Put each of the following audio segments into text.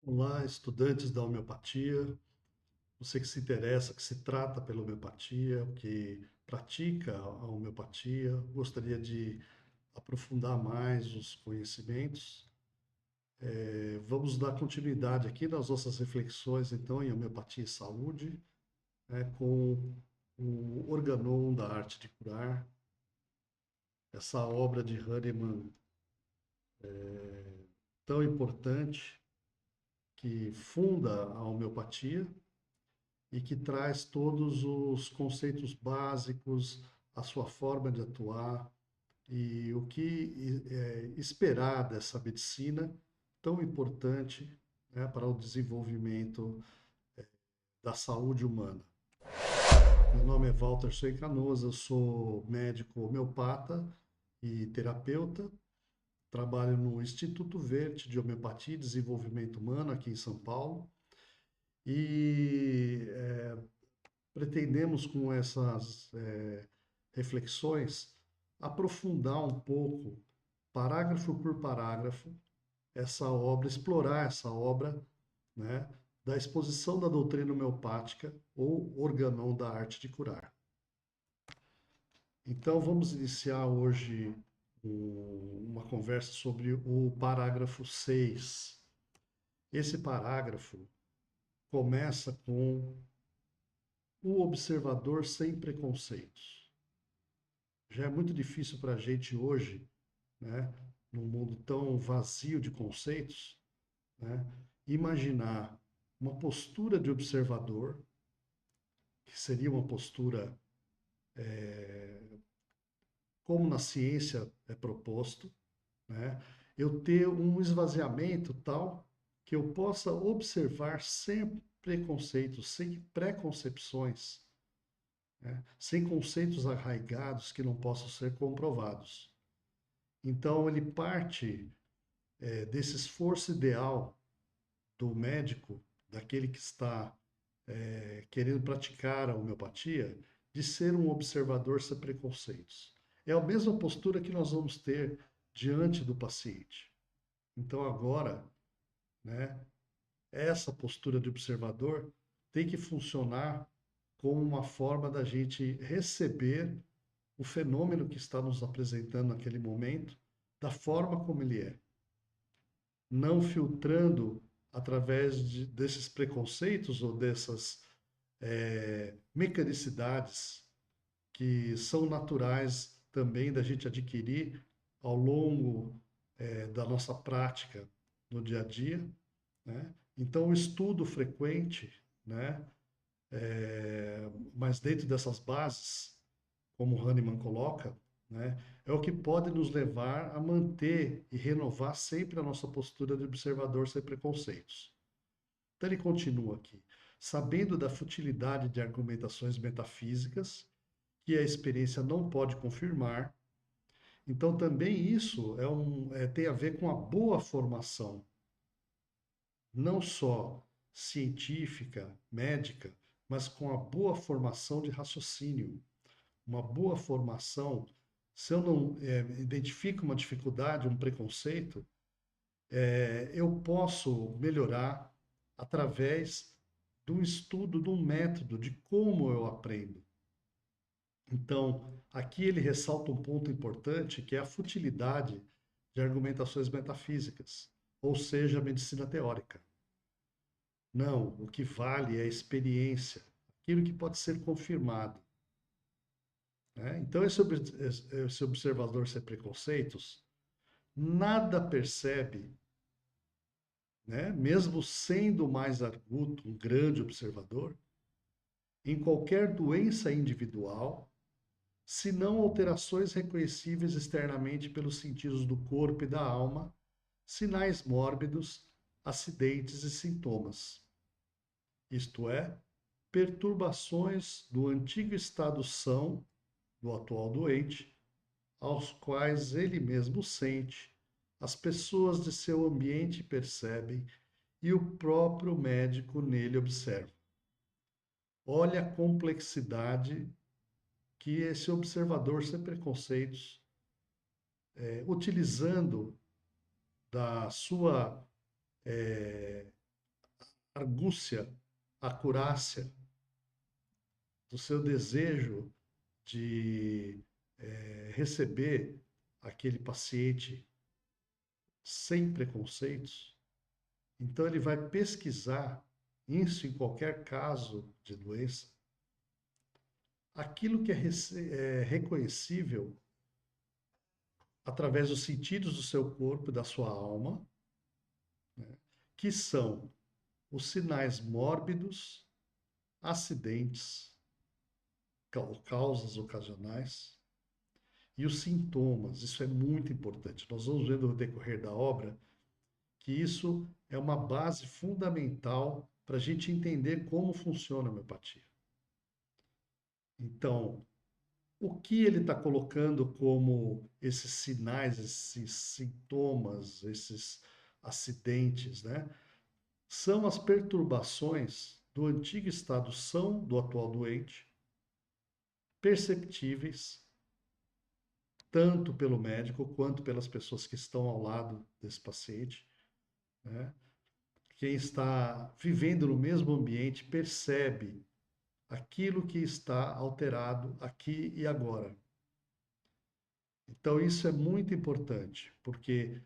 Olá, estudantes da homeopatia, você que se interessa, que se trata pela homeopatia, que pratica a homeopatia, gostaria de aprofundar mais os conhecimentos. Vamos dar continuidade aqui nas nossas reflexões, então, em homeopatia e saúde, né, com o Organon da Arte de Curar, essa obra de Hahnemann tão importante que funda a homeopatia e que traz todos os conceitos básicos, a sua forma de atuar e o que esperar dessa medicina tão importante, né, para o desenvolvimento da saúde humana. Meu nome é Walter Soy Canosa, eu sou médico homeopata e terapeuta. Trabalho no Instituto Verde de Homeopatia e Desenvolvimento Humano aqui em São Paulo. E pretendemos com essas reflexões aprofundar um pouco, parágrafo por parágrafo, essa obra, explorar essa obra, né, da exposição da doutrina homeopática ou organon da arte de curar. Então vamos iniciar hoje uma conversa sobre o parágrafo 6. Esse parágrafo começa com o observador sem preconceitos. Já é muito difícil para a gente hoje, né, num mundo tão vazio de conceitos, né, imaginar uma postura de observador, que seria uma postura como na ciência é proposto, né, eu ter um esvaziamento tal que eu possa observar sem preconceitos, sem preconcepções, né, sem conceitos arraigados que não possam ser comprovados. Então, ele parte desse esforço ideal do médico, daquele que está querendo praticar a homeopatia, de ser um observador sem preconceitos. É a mesma postura que nós vamos ter diante do paciente. Então, agora, né, essa postura de observador tem que funcionar como uma forma da gente receber o fenômeno que está nos apresentando naquele momento, da forma como ele é, não filtrando através desses preconceitos ou dessas mecanicidades que são naturais também da gente adquirir ao longo da nossa prática no dia a dia, né? Então, o estudo frequente, né? Mas dentro dessas bases, como Hahnemann coloca, né, é o que pode nos levar a manter e renovar sempre a nossa postura de observador sem preconceitos. Então ele continua aqui, sabendo da futilidade de argumentações metafísicas, que a experiência não pode confirmar. Então também isso tem a ver com a boa formação, não só científica, médica, mas com a boa formação de raciocínio, uma boa formação. Se eu não identifico uma dificuldade, um preconceito, eu posso melhorar através do estudo de um método de como eu aprendo. Então, aqui ele ressalta um ponto importante, que é a futilidade de argumentações metafísicas, ou seja, a medicina teórica. Não, o que vale é a experiência, aquilo que pode ser confirmado. Né? Então, esse observador sem preconceitos nada percebe, né? Mesmo sendo mais arguto, um grande observador, em qualquer doença individual, se não alterações reconhecíveis externamente pelos sentidos do corpo e da alma, sinais mórbidos, acidentes e sintomas. Isto é, perturbações do antigo estado são do atual doente, aos quais ele mesmo sente, as pessoas de seu ambiente percebem e o próprio médico nele observa. Olha a complexidade que esse observador sem preconceitos, utilizando da sua argúcia, acurácia, do seu desejo de receber aquele paciente sem preconceitos, então ele vai pesquisar isso em qualquer caso de doença, aquilo que é reconhecível através dos sentidos do seu corpo e da sua alma, né, que são os sinais mórbidos, acidentes, causas ocasionais e os sintomas. Isso é muito importante. Nós vamos ver no decorrer da obra que isso é uma base fundamental para a gente entender como funciona a homeopatia. Então, o que ele está colocando como esses sinais, esses sintomas, esses acidentes, né? São as perturbações do antigo estado são do atual doente, perceptíveis tanto pelo médico quanto pelas pessoas que estão ao lado desse paciente, né? Quem está vivendo no mesmo ambiente percebe aquilo que está alterado aqui e agora. Então, isso é muito importante, porque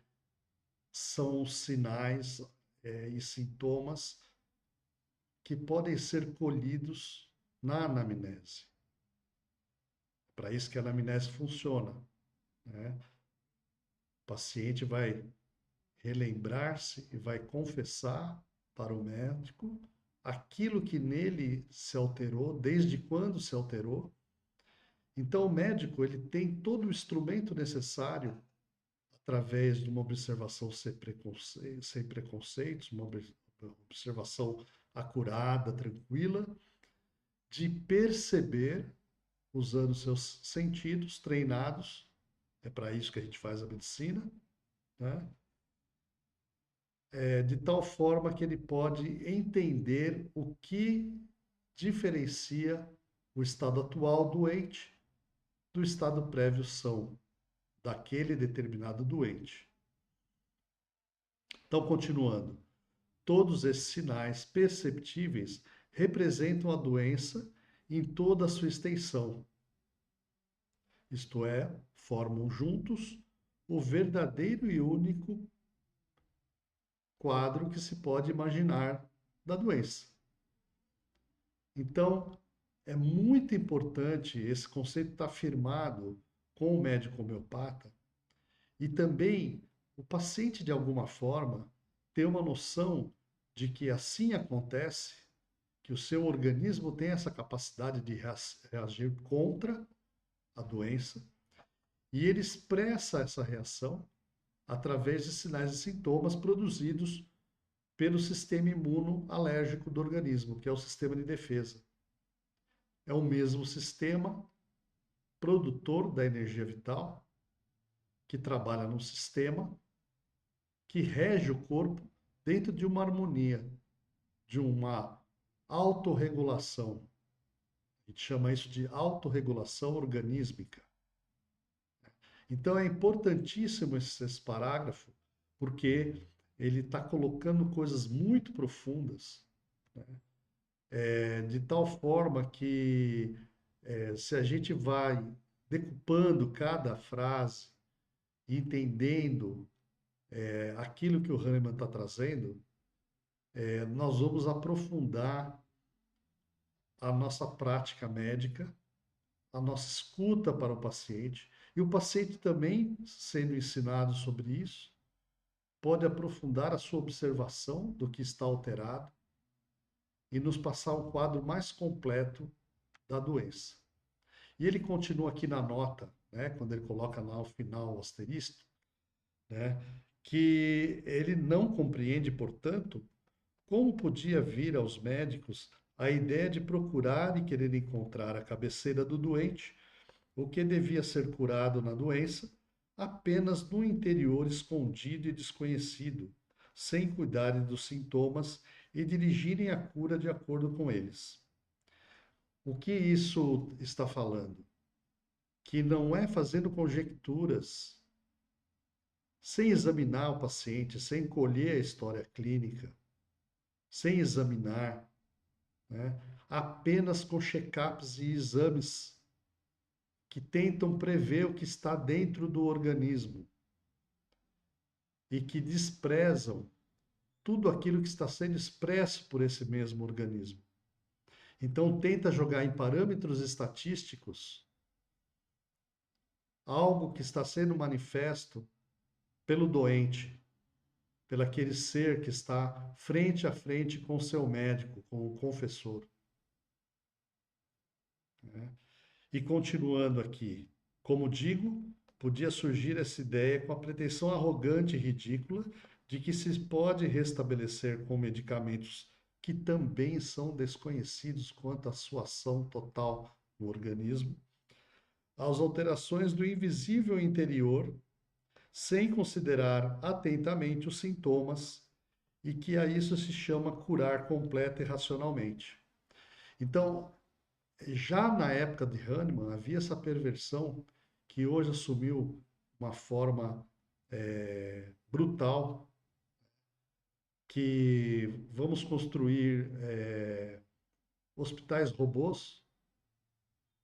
são sinais e sintomas que podem ser colhidos na anamnese. Para isso que a anamnese funciona, né? O paciente vai relembrar-se e vai confessar para o médico aquilo que nele se alterou, desde quando se alterou. Então, o médico ele tem todo o instrumento necessário, através de uma observação sem preconceitos, uma observação acurada, tranquila, de perceber, usando seus sentidos treinados, é para isso que a gente faz a medicina, né? De tal forma que ele pode entender o que diferencia o estado atual doente do estado prévio são daquele determinado doente. Então, continuando, todos esses sinais perceptíveis representam a doença em toda a sua extensão, isto é, formam juntos o verdadeiro e único quadro que se pode imaginar da doença. Então, é muito importante esse conceito estar firmado com o médico homeopata e também o paciente, de alguma forma, ter uma noção de que assim acontece, que o seu organismo tem essa capacidade de reagir contra a doença e ele expressa essa reação através de sinais e sintomas produzidos pelo sistema imunoalérgico do organismo, que é o sistema de defesa. É o mesmo sistema produtor da energia vital, que trabalha num sistema que rege o corpo dentro de uma harmonia, de uma autorregulação. A gente chama isso de autorregulação organísmica. Então é importantíssimo esse parágrafo, porque ele está colocando coisas muito profundas, né? De tal forma que se a gente vai decupando cada frase, entendendo aquilo que o Hahnemann está trazendo, nós vamos aprofundar a nossa prática médica, a nossa escuta para o paciente, e o paciente também, sendo ensinado sobre isso, pode aprofundar a sua observação do que está alterado e nos passar um quadro mais completo da doença. E ele continua aqui na nota, né, quando ele coloca lá ao final o asterisco, né, que ele não compreende, portanto, como podia vir aos médicos a ideia de procurar e querer encontrar a cabeceira do doente, o que devia ser curado na doença, apenas no interior escondido e desconhecido, sem cuidarem dos sintomas e dirigirem a cura de acordo com eles. O que isso está falando? Que não é fazendo conjecturas, sem examinar o paciente, sem colher a história clínica, sem examinar, né? Apenas com check-ups e exames que tentam prever o que está dentro do organismo e que desprezam tudo aquilo que está sendo expresso por esse mesmo organismo. Então, tenta jogar em parâmetros estatísticos algo que está sendo manifesto pelo doente, pelo aquele ser que está frente a frente com o seu médico, com o confessor, né? E continuando aqui, como digo, podia surgir essa ideia com a pretensão arrogante e ridícula de que se pode restabelecer com medicamentos que também são desconhecidos quanto à sua ação total no organismo, as alterações do invisível interior, sem considerar atentamente os sintomas, e que a isso se chama curar completa e racionalmente. Então, já na época de Hahnemann, havia essa perversão que hoje assumiu uma forma brutal, que vamos construir hospitais robôs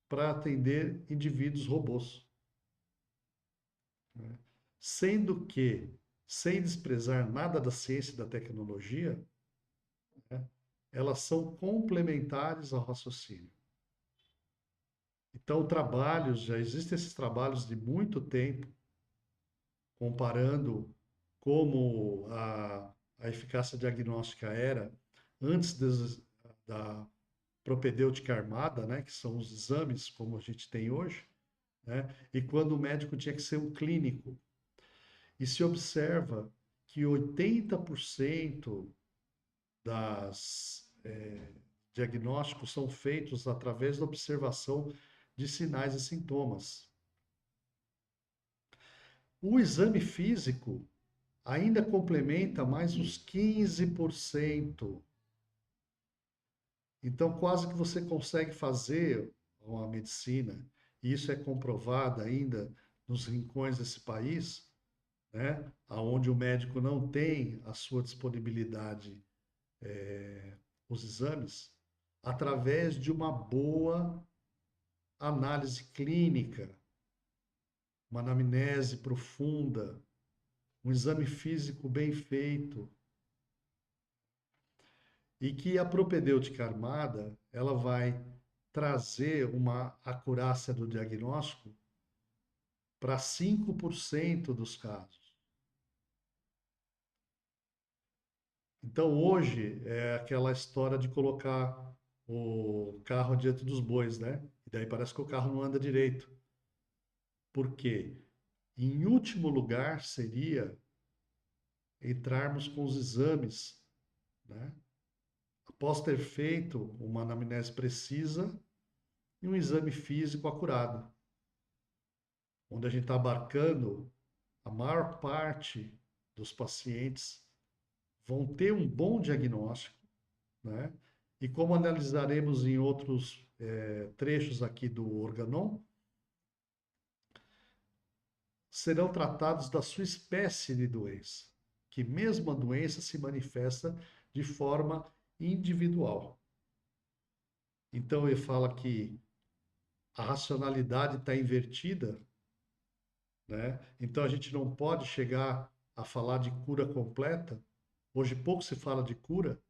para atender indivíduos robôs, né? Sendo que, sem desprezar nada da ciência e da tecnologia, né, elas são complementares ao raciocínio. Então, trabalhos, já existem esses trabalhos de muito tempo, comparando como a eficácia diagnóstica era antes da propedêutica armada, né, que são os exames como a gente tem hoje, né, e quando o médico tinha que ser um clínico. E se observa que 80% das diagnósticos são feitos através da observação de sinais e sintomas. O exame físico ainda complementa mais uns 15%. Então, quase que você consegue fazer uma medicina, e isso é comprovado ainda nos rincões desse país, né, onde o médico não tem à sua disponibilidade os exames, através de uma boa análise clínica, uma anamnese profunda, um exame físico bem feito, e que a propedêutica armada ela vai trazer uma acurácia do diagnóstico para 5% dos casos. Então hoje é aquela história de colocar o carro diante dos bois, né? E daí parece que o carro não anda direito. Por quê? Em último lugar seria entrarmos com os exames, né? Após ter feito uma anamnese precisa e um exame físico acurado, onde a gente está abarcando a maior parte dos pacientes vão ter um bom diagnóstico, né? E como analisaremos em outros trechos aqui do Organon, serão tratados da sua espécie de doença, que mesmo a doença se manifesta de forma individual. Então ele fala que a racionalidade está invertida, né? Então a gente não pode chegar a falar de cura completa. Hoje pouco se fala de cura,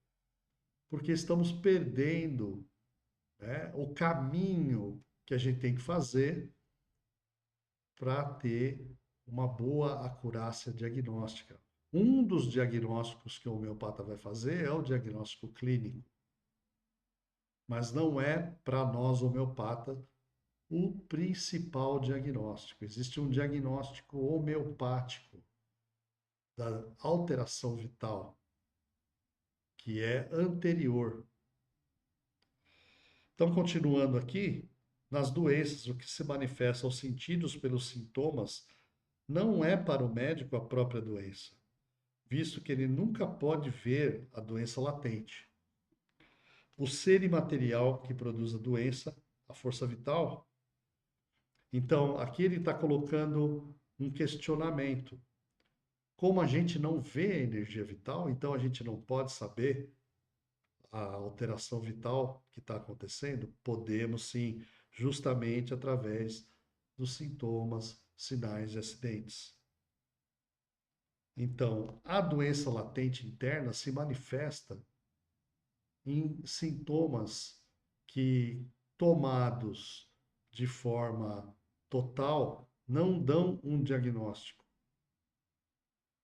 porque estamos perdendo, né, o caminho que a gente tem que fazer para ter uma boa acurácia diagnóstica. Um dos diagnósticos que o homeopata vai fazer é o diagnóstico clínico, mas não é para nós homeopatas o principal diagnóstico. Existe um diagnóstico homeopático da alteração vital, que é anterior. Então, continuando aqui, nas doenças, o que se manifesta aos sentidos pelos sintomas não é para o médico a própria doença, visto que ele nunca pode ver a doença latente. O ser imaterial que produz a doença, a força vital. Então, aqui ele está colocando um questionamento. Como a gente não vê a energia vital, então a gente não pode saber a alteração vital que está acontecendo? Podemos sim, justamente através dos sintomas, sinais e acidentes. Então, a doença latente interna se manifesta em sintomas que, tomados de forma total, não dão um diagnóstico.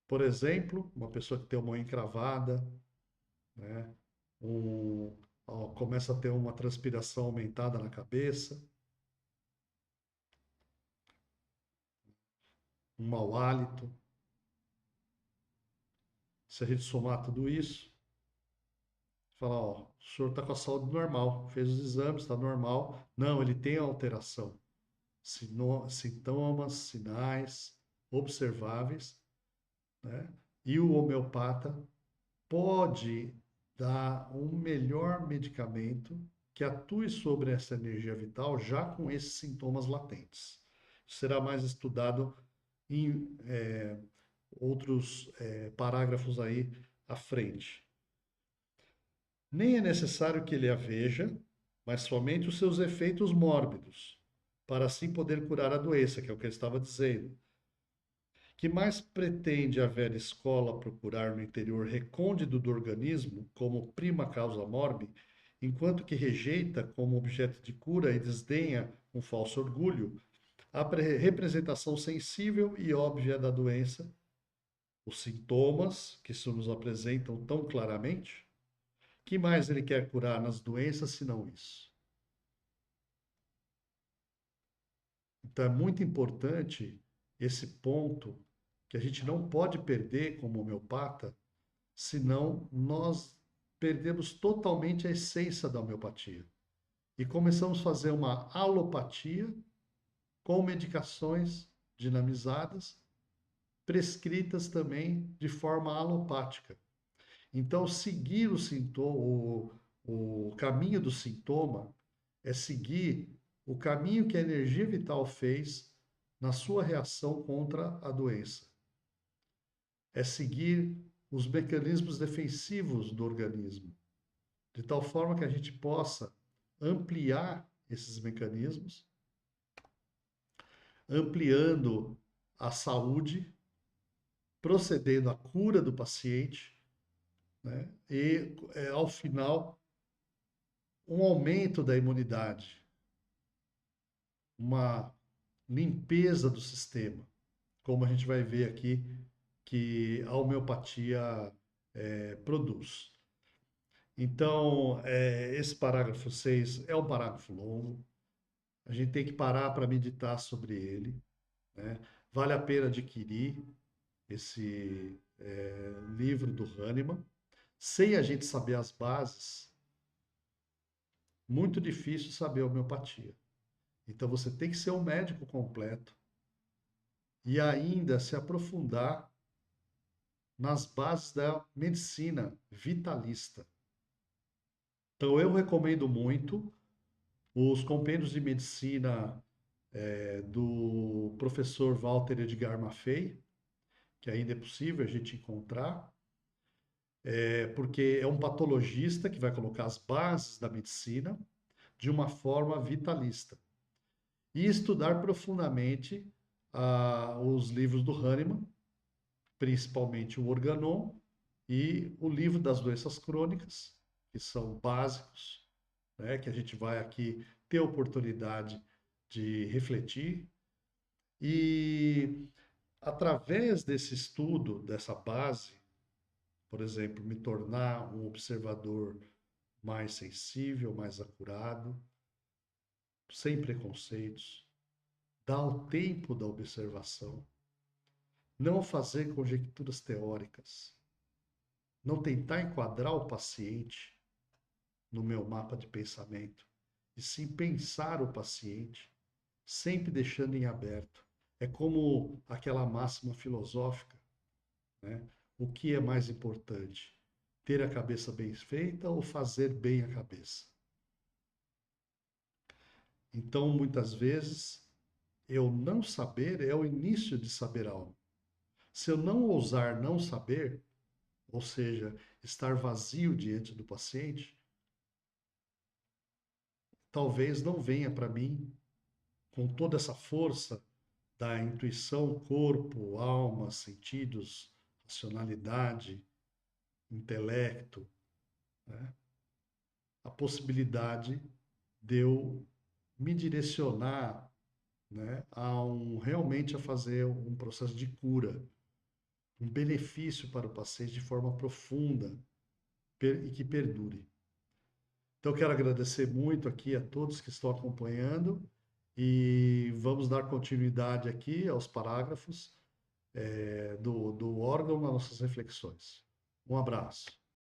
Por exemplo, uma pessoa que tem uma unha encravada, né? Começa a ter uma transpiração aumentada na cabeça, um mau hálito. Se a gente somar tudo isso, falar, ó, o senhor está com a saúde normal, fez os exames, está normal. Não, ele tem alteração. Sintomas, sinais observáveis, né? E o homeopata pode dar um melhor medicamento que atue sobre essa energia vital já com esses sintomas latentes. Será mais estudado em outros parágrafos aí à frente. Nem é necessário que ele a veja, mas somente os seus efeitos mórbidos, para assim poder curar a doença, que é o que ele estava dizendo. Que mais pretende a velha escola procurar no interior recôndito do organismo como prima causa morbi, enquanto que rejeita como objeto de cura e desdenha um falso orgulho a representação sensível e óbvia da doença, os sintomas que se nos apresentam tão claramente? Que mais ele quer curar nas doenças senão isso? Então é muito importante esse ponto que a gente não pode perder como homeopata, senão nós perdemos totalmente a essência da homeopatia. E começamos a fazer uma alopatia com medicações dinamizadas, prescritas também de forma alopática. Então, seguir o sintoma, o caminho do sintoma é seguir o caminho que a energia vital fez na sua reação contra a doença. É seguir os mecanismos defensivos do organismo, de tal forma que a gente possa ampliar esses mecanismos, ampliando a saúde, procedendo à cura do paciente, né? E, ao final, um aumento da imunidade, uma limpeza do sistema, como a gente vai ver aqui que a homeopatia produz. Então, esse parágrafo 6 é um parágrafo longo, a gente tem que parar para meditar sobre ele, né? Vale a pena adquirir esse livro do Hahnemann. Sem a gente saber as bases, muito difícil saber a homeopatia. Então você tem que ser um médico completo e ainda se aprofundar nas bases da medicina vitalista. Então eu recomendo muito os compêndios de medicina do professor Walter Edgar Maffei, que ainda é possível a gente encontrar, porque é um patologista que vai colocar as bases da medicina de uma forma vitalista. E estudar profundamente os livros do Hahnemann, principalmente o Organon e o livro das doenças crônicas, que são básicos, né, que a gente vai aqui ter oportunidade de refletir. E através desse estudo, dessa base, por exemplo, me tornar um observador mais sensível, mais acurado, sem preconceitos, dar o tempo da observação, não fazer conjecturas teóricas, não tentar enquadrar o paciente no meu mapa de pensamento, e sim pensar o paciente, sempre deixando em aberto. É como aquela máxima filosófica, né? O que é mais importante? Ter a cabeça bem feita ou fazer bem a cabeça? Então, muitas vezes, eu não saber é o início de saber algo. Se eu não ousar não saber, ou seja, estar vazio diante do paciente, talvez não venha para mim com toda essa força da intuição, corpo, alma, sentidos, racionalidade, intelecto, né? A possibilidade de eu me direcionar, né, realmente a fazer um processo de cura, um benefício para o paciente de forma profunda e que perdure. Então, eu quero agradecer muito aqui a todos que estão acompanhando e vamos dar continuidade aqui aos parágrafos do órgão nas nossas reflexões. Um abraço.